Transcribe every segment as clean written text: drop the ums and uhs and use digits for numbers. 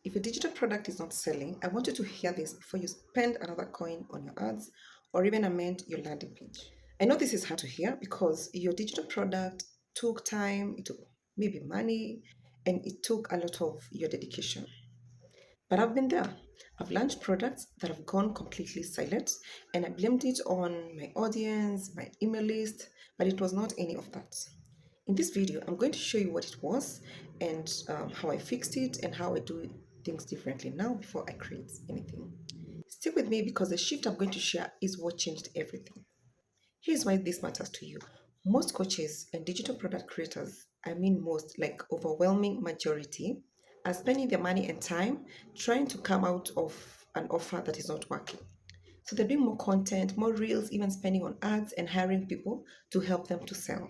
If a digital product is not selling, I want you to hear this before you spend another coin on your ads or even amend your landing page. I know this is hard to hear because your digital product took time, it took maybe money, and it took a lot of your dedication. But I've been there. I've launched products that have gone completely silent, and I blamed it on my audience, my email list, but it was not any of that. In this video, I'm going to show you what it was and how I fixed it and how I do things differently now before I create anything. Stick with me because the shift I'm going to share is what changed everything. Here's why this matters to you. Most coaches and digital product creators, I mean most, like overwhelming majority, are spending their money and time trying to come out of an offer that is not working. So they're doing more content, more reels, even spending on ads and hiring people to help them to sell.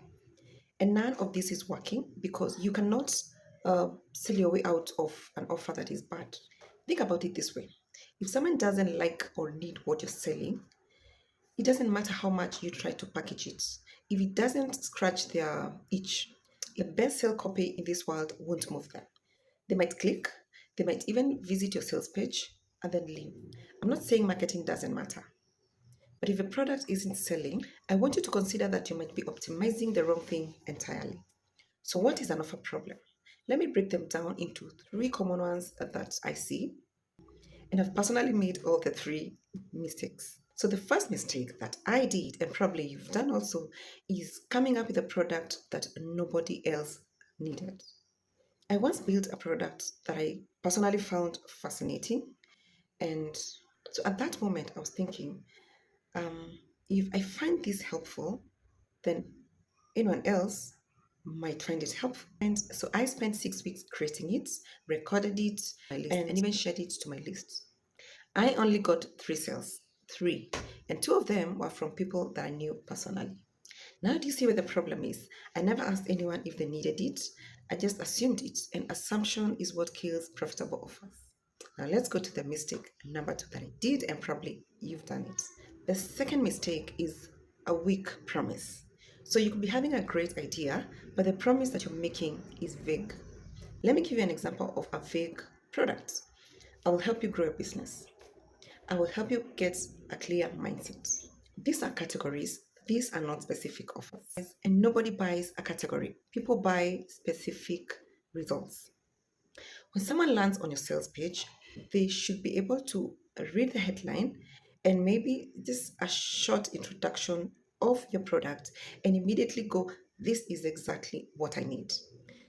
And none of this is working because you cannot sell your way out of an offer that is bad. Think about it this way. If someone doesn't like or need what you're selling, it doesn't matter how much you try to package it. If it doesn't scratch their itch, the best sell copy in this world won't move them. They might click, they might even visit your sales page and then leave. I'm not saying marketing doesn't matter, but if a product isn't selling, I want you to consider that you might be optimizing the wrong thing entirely. So, what is an offer problem? Let me break them down into three common ones that I see, and I've personally made all the three mistakes. So, the first mistake that I did, and probably you've done also, is coming up with a product that nobody else needed. I once built a product that I personally found fascinating, and so at that moment, I was thinking, um, if I find this helpful, then anyone else might find it helpful. And so I spent 6 weeks creating it, recorded it, my list, and even shared it to my list. I only got three sales, three, and two of them were from people that I knew personally. Now, do you see where the problem is? I never asked anyone if they needed it. I just assumed it, and assumption is what kills profitable offers. Now, let's go to the mistake number two that I did, and probably you've done it. The second mistake is a weak promise. So, you could be having a great idea, but the promise that you're making is vague. Let me give you an example of a vague product. I will help you grow a business. I will help you get a clear mindset. These are categories, these are not specific offers. And nobody buys a category, people buy specific results. When someone lands on your sales page, they should be able to read the headline and maybe just a short introduction of your product and immediately go, this is exactly what I need.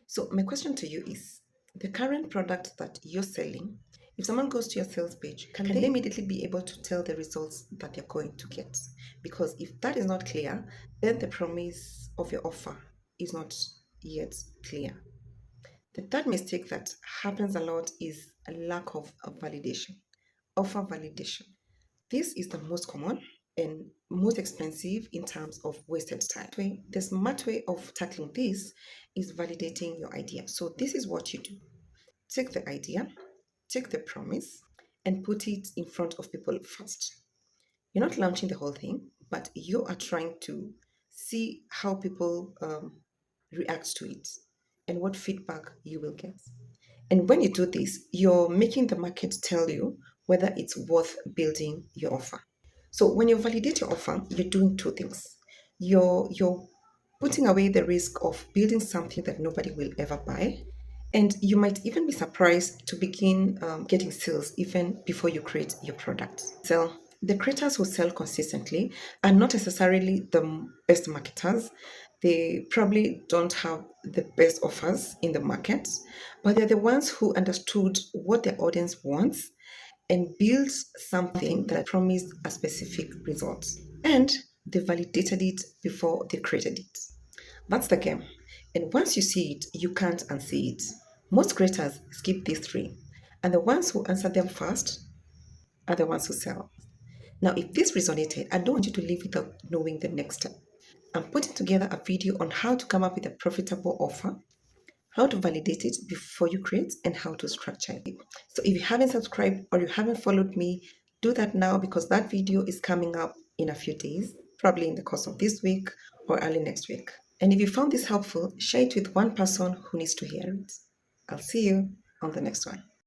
So, my question to you is the current product that you're selling, if someone goes to your sales page, can they immediately be able to tell the results that they're going to get? Because if that is not clear, then the promise of your offer is not yet clear. The third mistake that happens a lot is a lack of validation, offer validation. This is the most common and most expensive in terms of wasted time. The smart way of tackling this is validating your idea. So, this is what you do: take the idea, take the promise, and put it in front of people first. You're not launching the whole thing, but you are trying to see how people react to it and what feedback you will get. And when you do this, you're making the market tell you whether it's worth building your offer. So when you validate your offer, you're doing two things. You're putting away the risk of building something that nobody will ever buy, and you might even be surprised to begin getting sales even before you create your product. So the creators who sell consistently are not necessarily the best marketers. They probably don't have the best offers in the market, but they're the ones who understood what their audience wants and built something that promised a specific result. And they validated it before they created it. That's the game. And once you see it, you can't unsee it. Most creators skip these three, and the ones who answer them first are the ones who sell. Now, if this resonated, I don't want you to leave without knowing the next step. I'm putting together a video on how to come up with a profitable offer, how to validate it before you create, and how to structure it. So if you haven't subscribed or you haven't followed me, do that now because that video is coming up in a few days, probably in the course of this week or early next week. And if you found this helpful, share it with one person who needs to hear it. I'll see you on the next one.